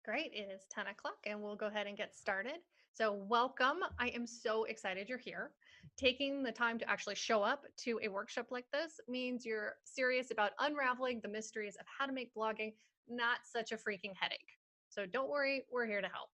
Great. It is 10 o'clock and we'll go ahead and get started. So, welcome. I am so excited you're here. Taking the time to actually show up to a workshop like this means you're serious about unraveling the mysteries of how to make blogging not such a freaking headache. So, don't worry, we're here to help.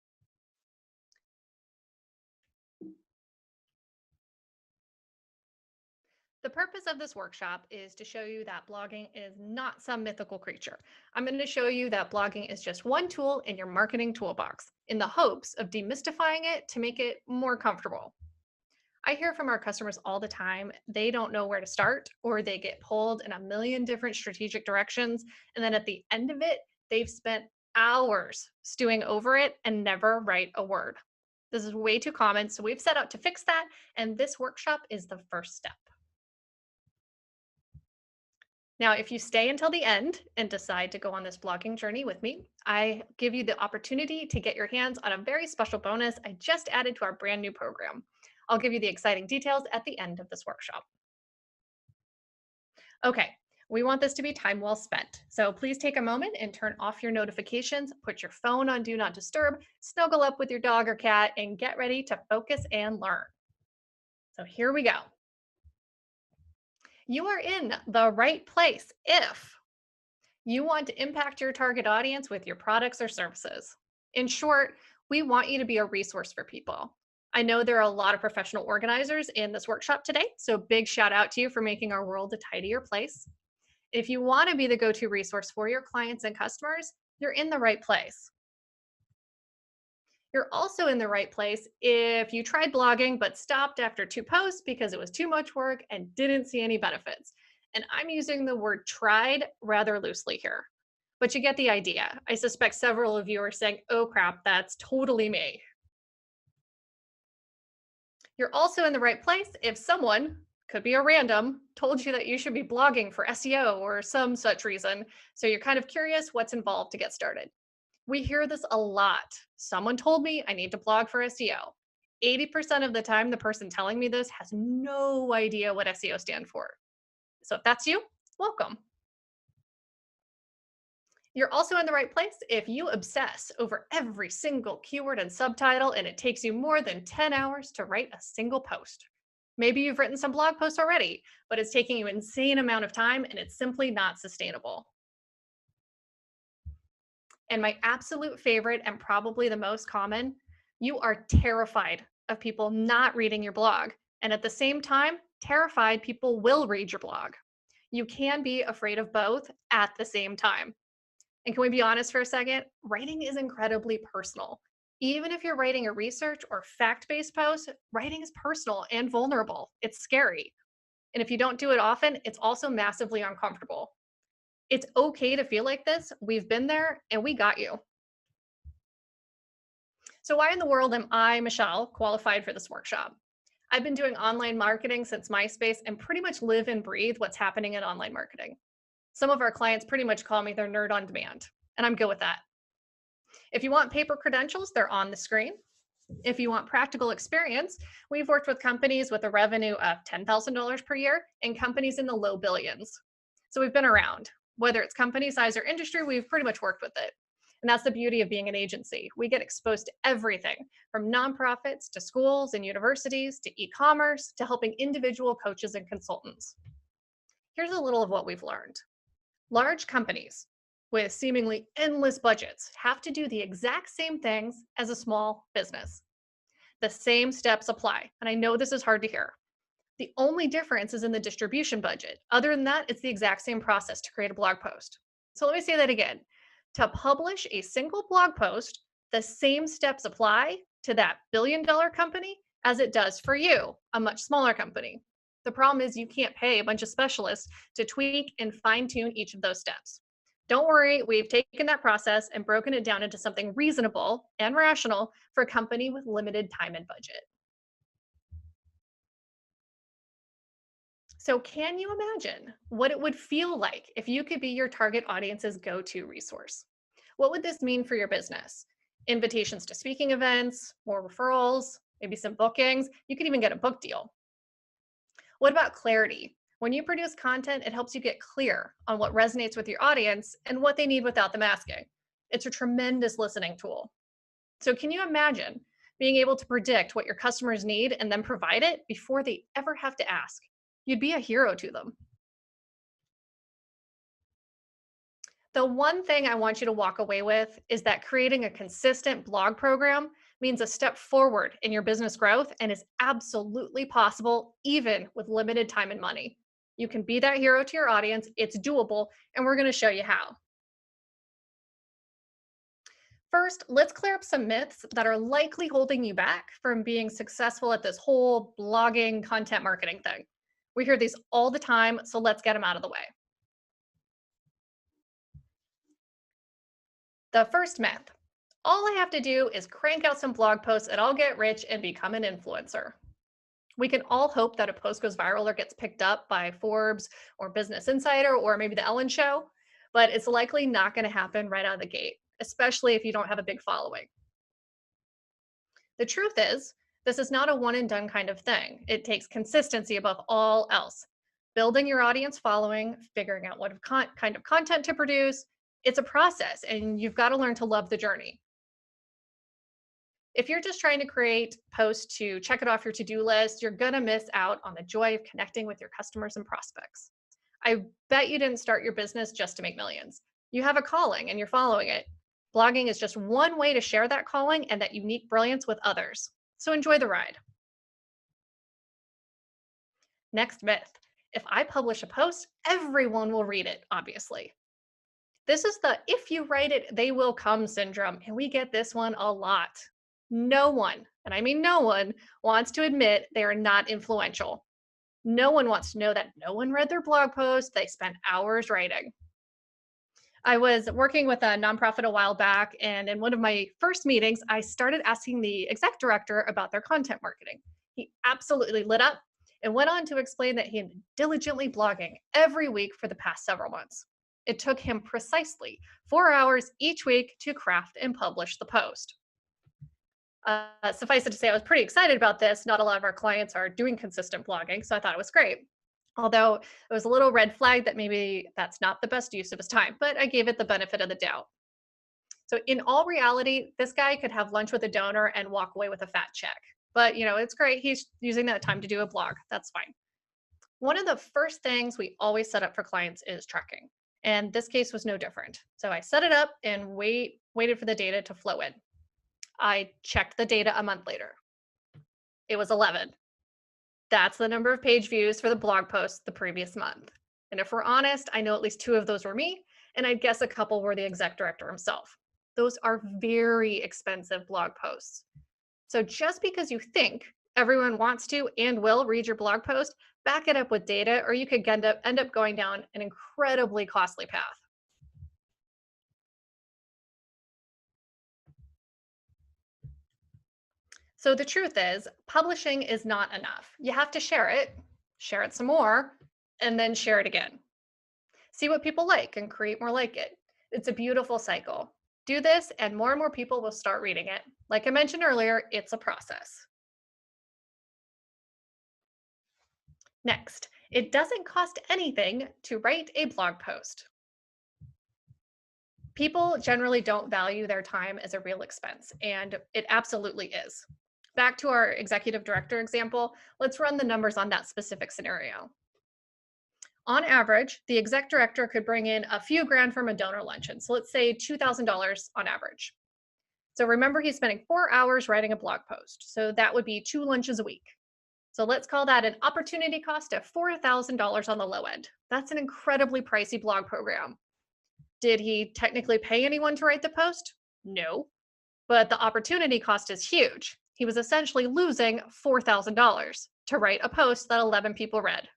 The purpose of this workshop is to show you that blogging is not some mythical creature. I'm going to show you that blogging is just one tool in your marketing toolbox in the hopes of demystifying it to make it more comfortable. I hear from our customers all the time. They don't know where to start, or they get pulled in a million different strategic directions. And then at the end of it, they've spent hours stewing over it and never write a word. This is way too common. So we've set out to fix that. And this workshop is the first step. Now, if you stay until the end and decide to go on this blogging journey with me, I give you the opportunity to get your hands on a very special bonus I just added to our brand new program. I'll give you the exciting details at the end of this workshop. Okay, we want this to be time well spent. So please take a moment and turn off your notifications, put your phone on Do Not Disturb, snuggle up with your dog or cat, and get ready to focus and learn. So here we go. You are in the right place if you want to impact your target audience with your products or services. In short, we want you to be a resource for people. I know there are a lot of professional organizers in this workshop today, so big shout out to you for making our world a tidier place. If you want to be the go to resource for your clients and customers, you're in the right place. You're also in the right place if you tried blogging but stopped after two posts because it was too much work and didn't see any benefits. And I'm using the word tried rather loosely here, but you get the idea. I suspect several of you are saying, oh crap, that's totally me. You're also in the right place if someone, could be a random, told you that you should be blogging for SEO or some such reason. So you're kind of curious what's involved to get started. We hear this a lot. Someone told me I need to blog for SEO. 80% of the time, the person telling me this has no idea what SEO stands for. So if that's you, welcome. You're also in the right place if you obsess over every single keyword and subtitle and it takes you more than 10 hours to write a single post. Maybe you've written some blog posts already, but it's taking you an insane amount of time and it's simply not sustainable. And my absolute favorite, and probably the most common, you are terrified of people not reading your blog. And at the same time, terrified people will read your blog. You can be afraid of both at the same time. And can we be honest for a second? Writing is incredibly personal. Even if you're writing a research or fact based post, writing is personal and vulnerable. It's scary. And if you don't do it often, it's also massively uncomfortable. It's okay to feel like this. We've been there and we got you. So, why in the world am I, Michelle, qualified for this workshop? I've been doing online marketing since MySpace and pretty much live and breathe what's happening in online marketing. Some of our clients pretty much call me their nerd on demand, and I'm good with that. If you want paper credentials, they're on the screen. If you want practical experience, we've worked with companies with a revenue of $10,000 per year and companies in the low billions. So we've been around. Whether it's company size or industry, we've pretty much worked with it. And that's the beauty of being an agency. We get exposed to everything from nonprofits to schools and universities to e commerce to helping individual coaches and consultants. Here's a little of what we've learned. Large companies with seemingly endless budgets have to do the exact same things as a small business. The same steps apply. And I know this is hard to hear. The only difference is in the distribution budget. Other than that, it's the exact same process to create a blog post. So let me say that again. To publish a single blog post, the same steps apply to that billion-dollar company as it does for you, a much smaller company. The problem is you can't pay a bunch of specialists to tweak and fine tune each of those steps. Don't worry, we've taken that process and broken it down into something reasonable and rational for a company with limited time and budget. So, can you imagine what it would feel like if you could be your target audience's go to resource? What would this mean for your business? Invitations to speaking events, more referrals, maybe some bookings. You could even get a book deal. What about clarity? When you produce content, it helps you get clear on what resonates with your audience and what they need without the masking. It's a tremendous listening tool. So, can you imagine being able to predict what your customers need and then provide it before they ever have to ask? You'd be a hero to them. The one thing I want you to walk away with is that creating a consistent blog program means a step forward in your business growth and is absolutely possible, even with limited time and money. You can be that hero to your audience, it's doable, and we're going to show you how. First, let's clear up some myths that are likely holding you back from being successful at this whole blogging content marketing thing. We hear these all the time, so let's get them out of the way. The first myth: all I have to do is crank out some blog posts and I'll get rich and become an influencer. We can all hope that a post goes viral or gets picked up by Forbes or Business Insider or maybe The Ellen Show, but it's likely not going to happen right out of the gate, especially if you don't have a big following. The truth is, this is not a one and done kind of thing. It takes consistency above all else. Building your audience following, figuring out what kind of content to produce, it's a process and you've got to learn to love the journey. If you're just trying to create posts to check it off your to-do list, you're going to miss out on the joy of connecting with your customers and prospects. I bet you didn't start your business just to make millions. You have a calling and you're following it. Blogging is just one way to share that calling and that unique brilliance with others. So enjoy the ride. Next myth: if I publish a post, everyone will read it, obviously. This is the if you write it, they will come syndrome, and we get this one a lot. No one, and I mean no one, wants to admit they are not influential. No one wants to know that no one read their blog post they spent hours writing. I was working with a nonprofit a while back, and in one of my first meetings, I started asking the exec director about their content marketing. He absolutely lit up and went on to explain that he had been diligently blogging every week for the past several months. It took him precisely 4 hours each week to craft and publish the post. Suffice it to say, I was pretty excited about this. Not a lot of our clients are doing consistent blogging, so I thought it was great. Although it was a little red flag that maybe that's not the best use of his time, but I gave it the benefit of the doubt. So in all reality, this guy could have lunch with a donor and walk away with a fat check. But it's great. He's using that time to do a blog. That's fine. One of the first things we always set up for clients is tracking. And this case was no different. So I set it up and waited for the data to flow in. I checked the data a month later. It was 11. That's the number of page views for the blog post the previous month. And if we're honest, I know at least two of those were me, and I guess a couple were the exec director himself. Those are very expensive blog posts. So just because you think everyone wants to and will read your blog post, back it up with data, or you could end up going down an incredibly costly path. So the truth is, publishing is not enough. You have to share it some more, and then share it again. See what people like and create more like it. It's a beautiful cycle. Do this, and more people will start reading it. Like I mentioned earlier, it's a process. Next, it doesn't cost anything to write a blog post. People generally don't value their time as a real expense, and it absolutely is. Back to our executive director example, let's run the numbers on that specific scenario. On average, the exec director could bring in a few grand from a donor luncheon. So let's say $2,000 on average. So remember, he's spending 4 hours writing a blog post. So that would be two lunches a week. So let's call that an opportunity cost of $4,000 on the low end. That's an incredibly pricey blog program. Did he technically pay anyone to write the post? No. But the opportunity cost is huge. He was essentially losing $4,000 to write a post that 11 people read.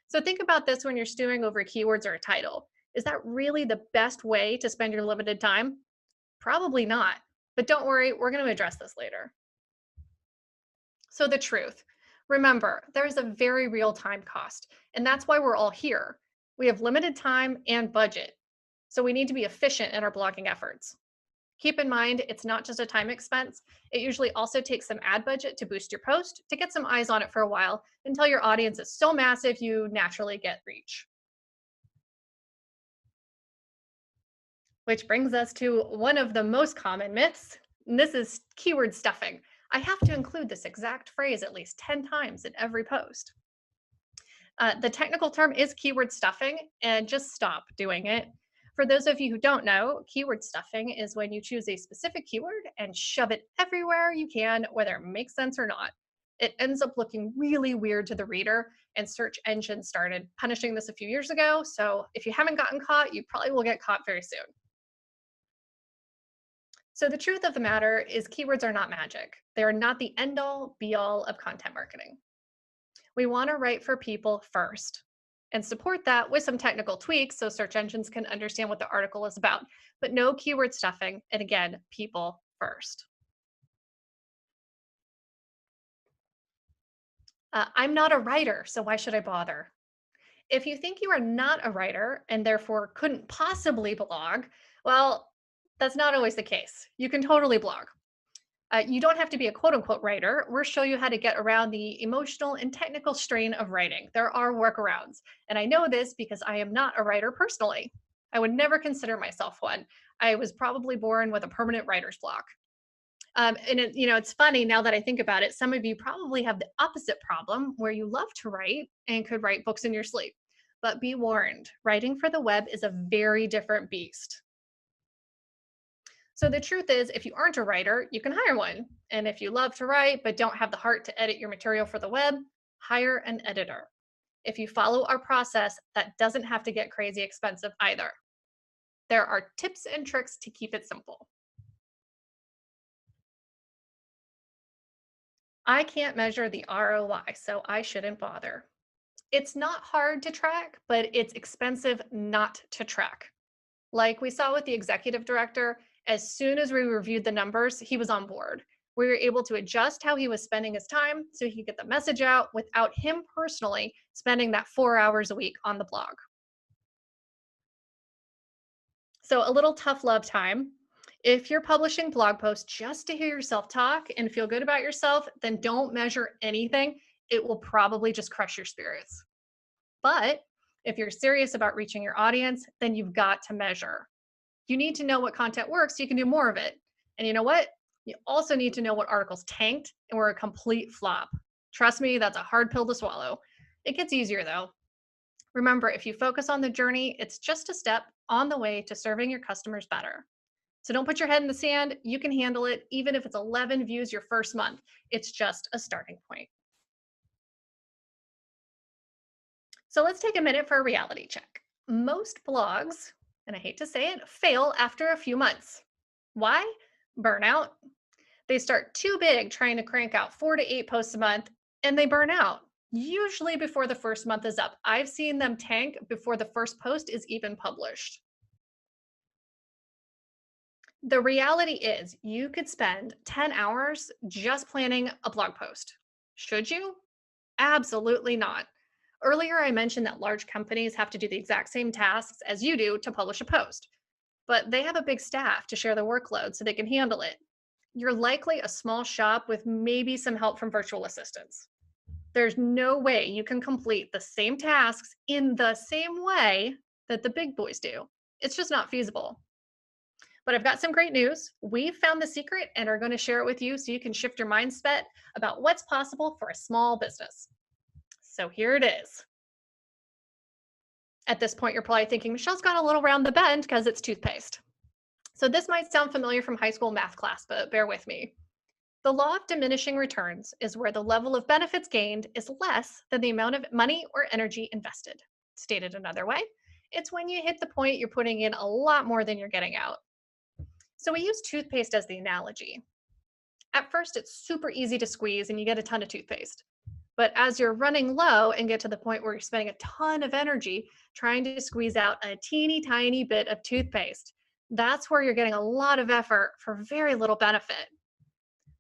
So think about this when you're stewing over keywords or a title. Is that really the best way to spend your limited time? Probably not. But don't worry, we're going to address this later. So the truth. Remember, there is a very real time cost, and that's why we're all here. We have limited time and budget, so we need to be efficient in our blogging efforts. Keep in mind, it's not just a time expense. It usually also takes some ad budget to boost your post, to get some eyes on it for a while until your audience is so massive you naturally get reach. Which brings us to one of the most common myths, and this is keyword stuffing. I have to include this exact phrase at least 10 times in every post. The technical term is keyword stuffing, and just stop doing it. For those of you who don't know, keyword stuffing is when you choose a specific keyword and shove it everywhere you can, whether it makes sense or not. It ends up looking really weird to the reader, and search engines started punishing this a few years ago. So if you haven't gotten caught, you probably will get caught very soon. So the truth of the matter is keywords are not magic. They are not the end all be all of content marketing. We want to write for people first and support that with some technical tweaks so search engines can understand what the article is about, but no keyword stuffing. And again, people first. I'm not a writer, so why should I bother? If you think you are not a writer and therefore couldn't possibly blog, well, that's not always the case. You can totally blog. You don't have to be a quote unquote writer. We'll show you how to get around the emotional and technical strain of writing. There are workarounds. And I know this because I am not a writer personally. I would never consider myself one. I was probably born with a permanent writer's block. It's funny now that I think about it. Some of you probably have the opposite problem where you love to write and could write books in your sleep. But be warned, writing for the web is a very different beast. So the truth is, if you aren't a writer, you can hire one. And if you love to write but don't have the heart to edit your material for the web, hire an editor. If you follow our process, that doesn't have to get crazy expensive either. There are tips and tricks to keep it simple. I can't measure the ROI, so I shouldn't bother. It's not hard to track, but it's expensive not to track. Like we saw with the executive director, as soon as we reviewed the numbers, he was on board. We were able to adjust how he was spending his time so he could get the message out without him personally spending that 4 hours a week on the blog. So, a little tough love time. If you're publishing blog posts just to hear yourself talk and feel good about yourself, then don't measure anything. It will probably just crush your spirits. But if you're serious about reaching your audience, then you've got to measure. You need to know what content works so you can do more of it. And you know what? You also need to know what articles tanked and were a complete flop. Trust me, that's a hard pill to swallow. It gets easier though. Remember, if you focus on the journey, it's just a step on the way to serving your customers better. So don't put your head in the sand. You can handle it, even if it's 11 views your first month. It's just a starting point. So let's take a minute for a reality check. Most blogs, and I hate to say it, fail after a few months. Why? Burnout. They start too big trying to crank out 4 to 8 posts a month and they burn out, usually before the first month is up. I've seen them tank before the first post is even published. The reality is, you could spend 10 hours just planning a blog post. Should you? Absolutely not. Earlier, I mentioned that large companies have to do the exact same tasks as you do to publish a post, but they have a big staff to share the workload so they can handle it. You're likely a small shop with maybe some help from virtual assistants. There's no way you can complete the same tasks in the same way that the big boys do. It's just not feasible. But I've got some great news. We've found the secret and are going to share it with you so you can shift your mindset about what's possible for a small business. So here it is. At this point, you're probably thinking, Michelle's gone a little round the bend because it's toothpaste. So this might sound familiar from high school math class, but bear with me. The law of diminishing returns is where the level of benefits gained is less than the amount of money or energy invested. Stated another way, it's when you hit the point you're putting in a lot more than you're getting out. So we use toothpaste as the analogy. At first, it's super easy to squeeze and you get a ton of toothpaste. But as you're running low and get to the point where you're spending a ton of energy trying to squeeze out a teeny tiny bit of toothpaste, that's where you're getting a lot of effort for very little benefit.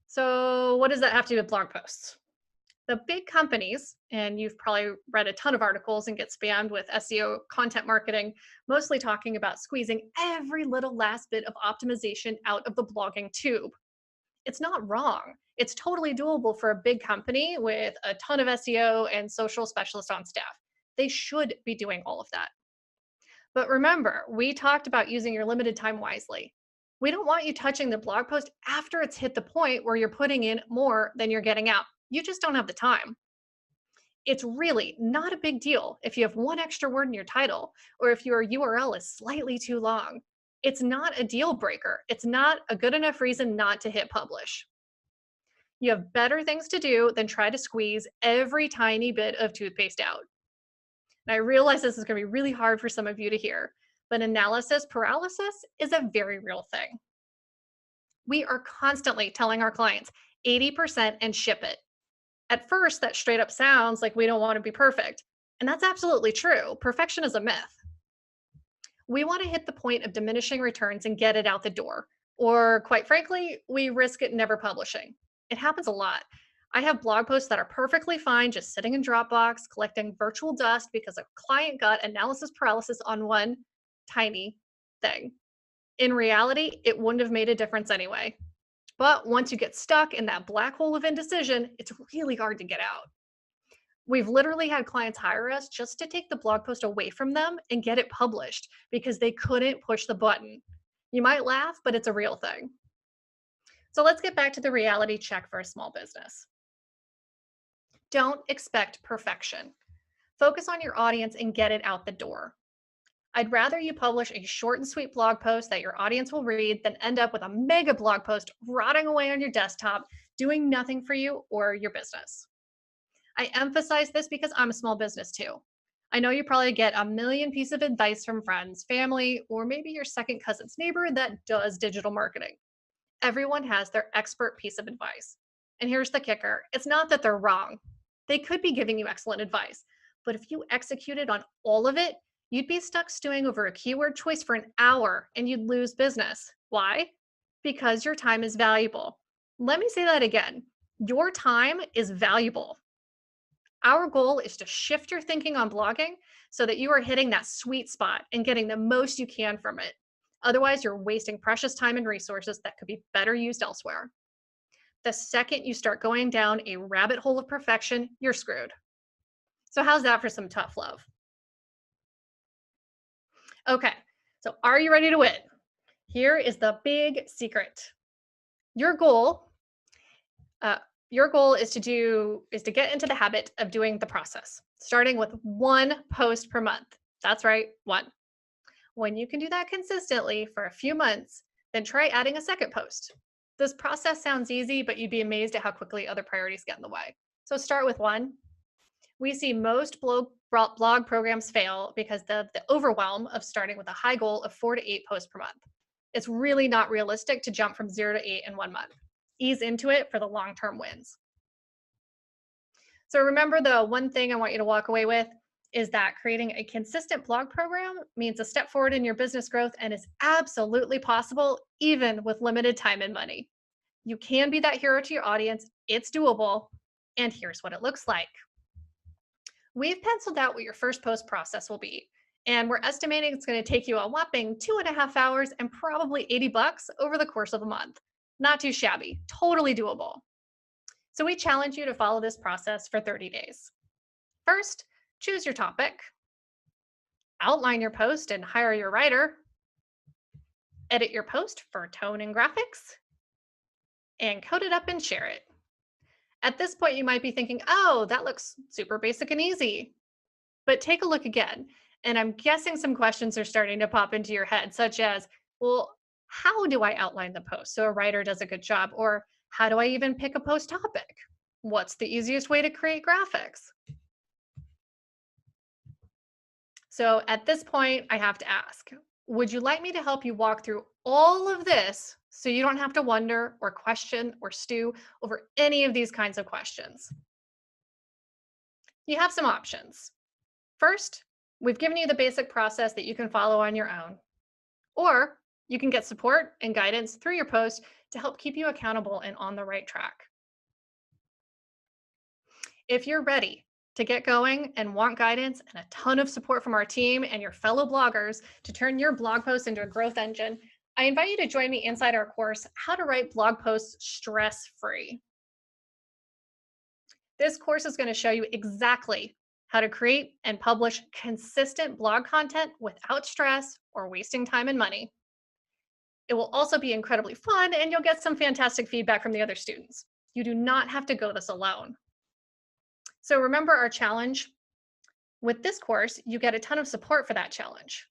So, what does that have to do with blog posts? The big companies, and you've probably read a ton of articles and get spammed with SEO content marketing, mostly talking about squeezing every little last bit of optimization out of the blogging tube. It's not wrong. It's totally doable for a big company with a ton of SEO and social specialists on staff. They should be doing all of that. But remember, we talked about using your limited time wisely. We don't want you touching the blog post after it's hit the point where you're putting in more than you're getting out. You just don't have the time. It's really not a big deal if you have one extra word in your title or if your URL is slightly too long. It's not a deal breaker. It's not a good enough reason not to hit publish. You have better things to do than try to squeeze every tiny bit of toothpaste out. And I realize this is going to be really hard for some of you to hear, but analysis paralysis is a very real thing. We are constantly telling our clients 80% and ship it. At first, that straight up sounds like we don't want to be perfect. And that's absolutely true. Perfection is a myth. We want to hit the point of diminishing returns and get it out the door. Or, quite frankly, we risk it never publishing. It happens a lot. I have blog posts that are perfectly fine just sitting in Dropbox, collecting virtual dust because a client got analysis paralysis on one tiny thing. In reality, it wouldn't have made a difference anyway. But once you get stuck in that black hole of indecision, it's really hard to get out. We've literally had clients hire us just to take the blog post away from them and get it published because they couldn't push the button. You might laugh, but it's a real thing. So let's get back to the reality check for a small business. Don't expect perfection. Focus on your audience and get it out the door. I'd rather you publish a short and sweet blog post that your audience will read than end up with a mega blog post rotting away on your desktop, doing nothing for you or your business. I emphasize this because I'm a small business too. I know you probably get a million pieces of advice from friends, family, or maybe your second cousin's neighbor that does digital marketing. Everyone has their expert piece of advice. And here's the kicker, it's not that they're wrong. They could be giving you excellent advice, but if you executed on all of it, you'd be stuck stewing over a keyword choice for an hour and you'd lose business. Why? Because your time is valuable. Let me say that again. Your time is valuable. Our goal is to shift your thinking on blogging so that you are hitting that sweet spot and getting the most you can from it. Otherwise, you're wasting precious time and resources that could be better used elsewhere. The second you start going down a rabbit hole of perfection, you're screwed. So, how's that for some tough love? Okay, so are you ready to win? Here is the big secret. Your goal, is to get into the habit of doing the process, starting with one post per month. That's right, one. When you can do that consistently for a few months, then try adding a second post. This process sounds easy, but you'd be amazed at how quickly other priorities get in the way. So start with one. We see most blog programs fail because of the overwhelm of starting with a high goal of 4 to 8 posts per month. It's really not realistic to jump from 0 to 8 in 1 month. Ease into it for the long-term wins. So remember, the one thing I want you to walk away with is that creating a consistent blog program means a step forward in your business growth and is absolutely possible even with limited time and money. You can be that hero to your audience. It's doable. And here's what it looks like. We've penciled out what your first post process will be, and we're estimating it's going to take you a whopping 2.5 hours and probably $80 over the course of a month. Not too shabby, totally doable. So we challenge you to follow this process for 30 days. First, choose your topic, outline your post and hire your writer, edit your post for tone and graphics, and code it up and share it. At this point, you might be thinking, oh, that looks super basic and easy. But take a look again. And I'm guessing some questions are starting to pop into your head, such as, well, how do I outline the post so a writer does a good job? Or how do I even pick a post topic? What's the easiest way to create graphics? So at this point, I have to ask, would you like me to help you walk through all of this so you don't have to wonder or question or stew over any of these kinds of questions? You have some options. First, we've given you the basic process that you can follow on your own. Or you can get support and guidance through your post to help keep you accountable and on the right track. If you're ready to get going and want guidance and a ton of support from our team and your fellow bloggers to turn your blog post into a growth engine, I invite you to join me inside our course, How to Write Blog Posts Stress-Free. This course is going to show you exactly how to create and publish consistent blog content without stress or wasting time and money. It will also be incredibly fun and you'll get some fantastic feedback from the other students. You do not have to go this alone. So remember our challenge. With this course, you get a ton of support for that challenge.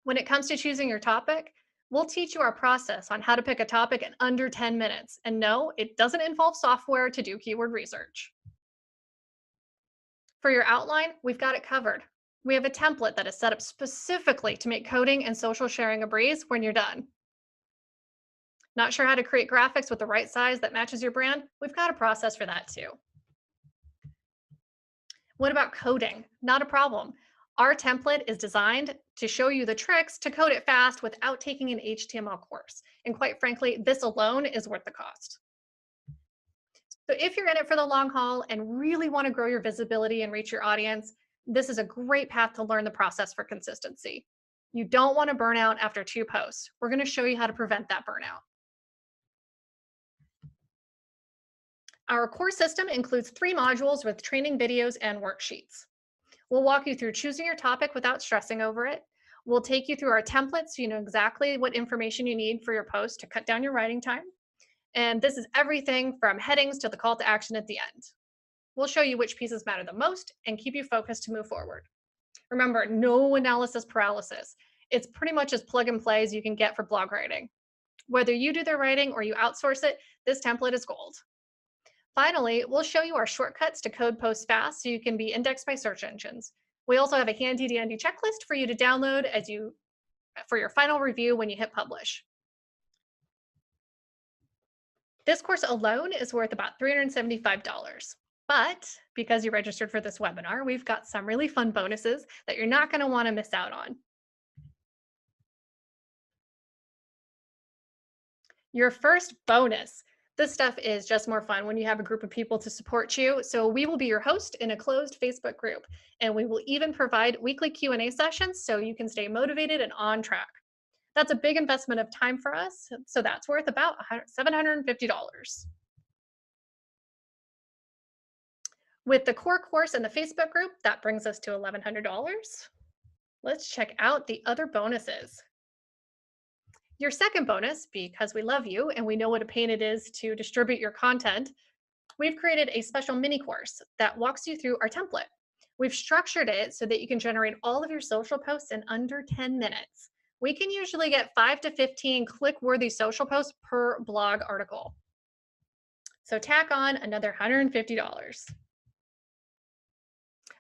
When it comes to choosing your topic, we'll teach you our process on how to pick a topic in under 10 minutes. And no, it doesn't involve software to do keyword research. For your outline, we've got it covered. We have a template that is set up specifically to make coding and social sharing a breeze when you're done. Not sure how to create graphics with the right size that matches your brand? We've got a process for that too. What about coding? Not a problem. Our template is designed to show you the tricks to code it fast without taking an HTML course. And quite frankly, this alone is worth the cost. So if you're in it for the long haul and really want to grow your visibility and reach your audience, this is a great path to learn the process for consistency. You don't want to burn out after 2 posts. We're going to show you how to prevent that burnout. Our core system includes 3 modules with training videos and worksheets. We'll walk you through choosing your topic without stressing over it. We'll take you through our templates so you know exactly what information you need for your post to cut down your writing time. And this is everything from headings to the call to action at the end. We'll show you which pieces matter the most and keep you focused to move forward. Remember, no analysis paralysis. It's pretty much as plug and play as you can get for blog writing. Whether you do the writing or you outsource it, this template is gold. Finally, we'll show you our shortcuts to code posts fast so you can be indexed by search engines. We also have a handy dandy checklist for you to download for your final review when you hit publish. This course alone is worth about $375. But because you registered for this webinar, we've got some really fun bonuses that you're not going to want to miss out on. Your first bonus. This stuff is just more fun when you have a group of people to support you. So we will be your host in a closed Facebook group, and we will even provide weekly Q&A sessions so you can stay motivated and on track. That's a big investment of time for us, so that's worth about $750. With the core course and the Facebook group, that brings us to $1,100. Let's check out the other bonuses. Your second bonus, because we love you and we know what a pain it is to distribute your content, we've created a special mini course that walks you through our template. We've structured it so that you can generate all of your social posts in under 10 minutes. We can usually get 5 to 15 click-worthy social posts per blog article. So tack on another $150.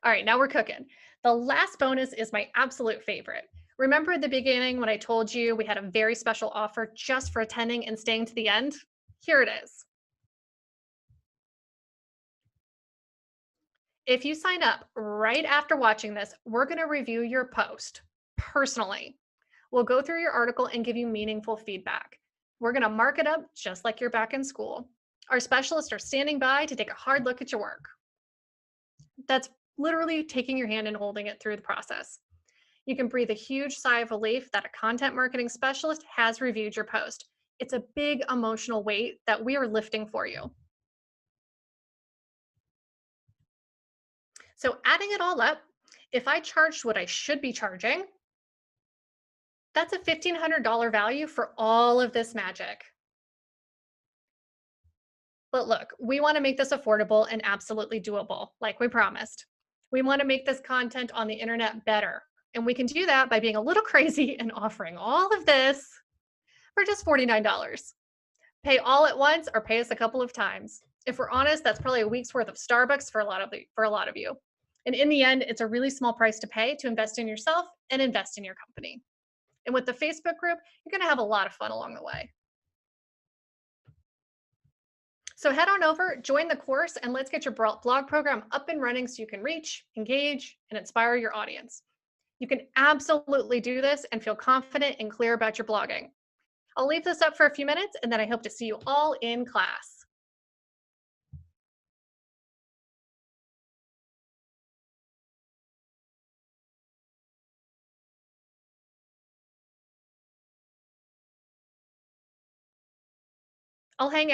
All right, now we're cooking. The last bonus is my absolute favorite. Remember at the beginning when I told you we had a very special offer just for attending and staying to the end? Here it is. If you sign up right after watching this, we're going to review your post personally. We'll go through your article and give you meaningful feedback. We're going to mark it up just like you're back in school. Our specialists are standing by to take a hard look at your work. That's literally taking your hand and holding it through the process. You can breathe a huge sigh of relief that a content marketing specialist has reviewed your post. It's a big emotional weight that we are lifting for you. So adding it all up, if I charged what I should be charging, that's a $1,500 value for all of this magic. But look, we want to make this affordable and absolutely doable, like we promised. We want to make this content on the internet better. And we can do that by being a little crazy and offering all of this for just $49. Pay all at once or pay us a couple of times. If we're honest, that's probably a week's worth of Starbucks for a lot of you. And in the end, it's a really small price to pay to invest in yourself and invest in your company. And with the Facebook group, you're going to have a lot of fun along the way. So head on over, join the course, and let's get your blog program up and running so you can reach, engage, and inspire your audience. You can absolutely do this and feel confident and clear about your blogging. I'll leave this up for a few minutes, and then I hope to see you all in class. I'll hang